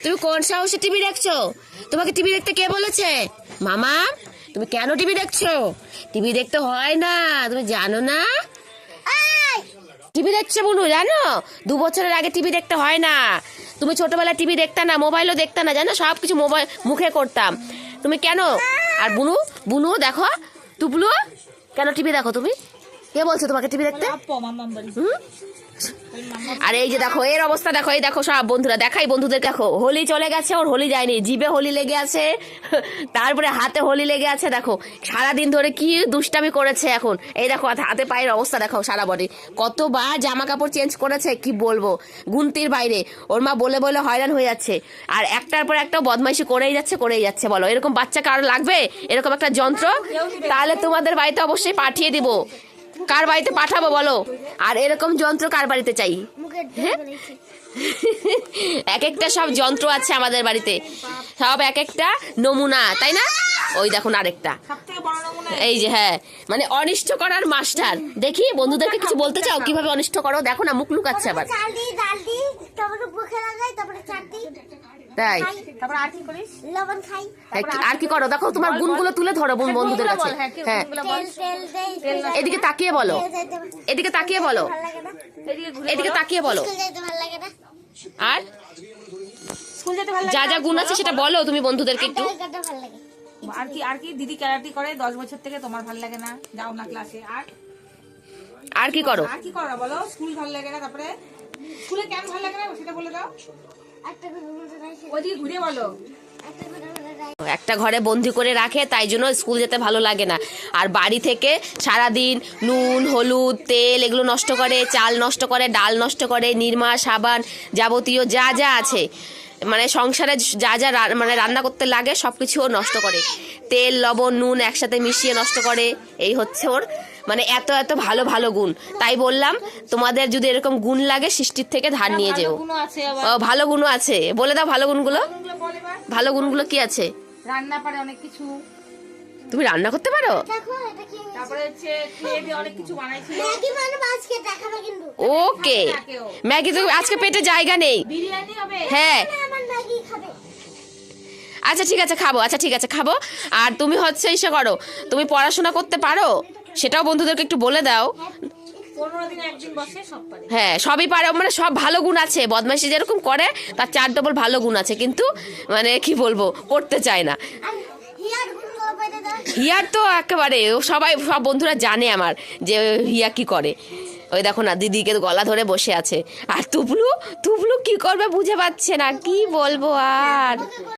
তুমি কোন সাহসে টিভি দেখছো? তোমাকে টিভি দেখতে কে বলেছে? মামা, তুমি কেন টিভি দেখছো? টিভি দেখতে হয় না, তুমি জানো না? টিভি দেখছো বুনু, জানো 2 বছরের আগে টিভি দেখতে হয় না। তুমি ছোটবেলায় টিভি দেখতা না, মোবাইলও দেখতা না, জানো সবকিছু মোবাইল মুখে করতাম। তুমি কেন? আর বুনু, বুনু দেখো, টুপলু কেন টিভি দেখো তুমি? কে বলছো তোমাকে টিভি দেখতে? আর এই যে দেখো এর অবস্থা, দেখো এই দেখো সব বন্ধুরা, দেখাই বন্ধুদের, দেখো হোলি চলে গেছে, ওর হোলি যায়নি, জিভে হোলি লেগে আছে, তারপরে হাতে হোলি লেগে আছে। দেখো সারাদিন ধরে কি দুষ্টামি করেছে। এখন এই দেখো হাতে পায়ের অবস্থা দেখো, সারা বডি কতবার জামা কাপড় চেঞ্জ করেছে কি বলবো, গুনতির বাইরে। ওর মা বলে বলে হয়রান হয়ে যাচ্ছে, আর একটার পর একটা বদমাইশি করেই যাচ্ছে। বলো এরকম বাচ্চা কারো লাগবে, এরকম একটা যন্ত্র? তাহলে তোমাদের বাড়িতে অবশ্যই পাঠিয়ে দিব। কার বাড়িতে পাঠাবো বলো? আর এরকম যন্ত্র কার বাড়িতে চাই? এক একটা সব যন্ত্র আছে আমাদের বাড়িতে, সব এক একটা নমুনা, তাই না? ওই দেখুন আরেকটা, এই যে, হ্যাঁ মানে অনিষ্ট করার মাস্টার। দেখি বন্ধুদেরকে কিছু বলতে চাও কিভাবে অনিষ্ট করো? দেখো না মুখ লুকাচ্ছে আবার। তাই আর কি করো? দেখো তোমার গুণগুলো তুলে ধরো বন্ধুদের কাছে। হ্যাঁ, এদিকে তাকিয়ে বলো, এদিকে তাকিয়ে বলো, এদিকে তাকিয়ে বলো। আর যা যা গুণ আছে সেটা বলো তুমি বন্ধুদেরকে একটু। আর কি দিদি ক্যারাটি করে 10 বছর থেকে, তোমার ভালো লাগে না, যাও না ক্লাসে। আর কি করো? আর কি করো বলো? স্কুল ভালো লাগে না, তারপরে স্কুলে কেন ভালো লাগে না সেটা বলে দাও। ওইদিকে ঘুরে বলো। একটা ঘরে বন্দি করে রাখে, তাই জন্য স্কুল যেতে ভালো লাগে না। আর বাড়ি থেকে সারাদিন নুন হলুদ তেল এগুলো নষ্ট করে, চাল নষ্ট করে, ডাল নষ্ট করে, নিরমা সাবান যাবতীয় যা যা আছে, মানে সংসারে যা যা মানে রান্না করতে লাগে সবকিছুও নষ্ট করে। তেল লবণ নুন একসাথে মিশিয়ে নষ্ট করে। এই হচ্ছে ওর মানে এত এত ভালো ভালো গুণ। তাই বললাম তোমাদের যদি এরকম গুণ লাগে সৃষ্টির থেকে ধার নিয়ে যেও। ভালো গুণও আছে, বলে দাও ভালো গুণগুলো। ভালো গুণগুলো কি আছে? রান্না পারে অনেক কিছু। তুমি রান্না করতে পারো? তারপরে হচ্ছে খেয়ে দিয়ে অনেক কিছু বানাইছিল। ওকে, ম্যাগি তো আজকে পেটে জায়গা নেই। বিরিয়ানি হবে? হ্যাঁ আচ্ছা ঠিক আছে খাবো, আচ্ছা ঠিক আছে খাবো। আর তুমি হচ্ছে ইসে করো, তুমি পড়াশোনা করতে পারো সেটাও বন্ধুদেরকে একটু বলে দাও। 15 দিনে একদিন বসে সব পারে। হ্যাঁ সবই পারে, মানে সব ভালো গুণ আছে। বদমাইশি যেরকম করে তার 4 ডবল ভালো গুণ আছে, কিন্তু মানে কি বলবো করতে চায় না। হিয়ার তো একেবারে সবাই, সব বন্ধুরা জানে আমার যে হিয়া কি করে। ওই দেখো না দিদিকে গলা ধরে বসে আছে। আর টুপলু, টুপলু কি করবে বুঝে পাচ্ছে না, কি বলবো আর।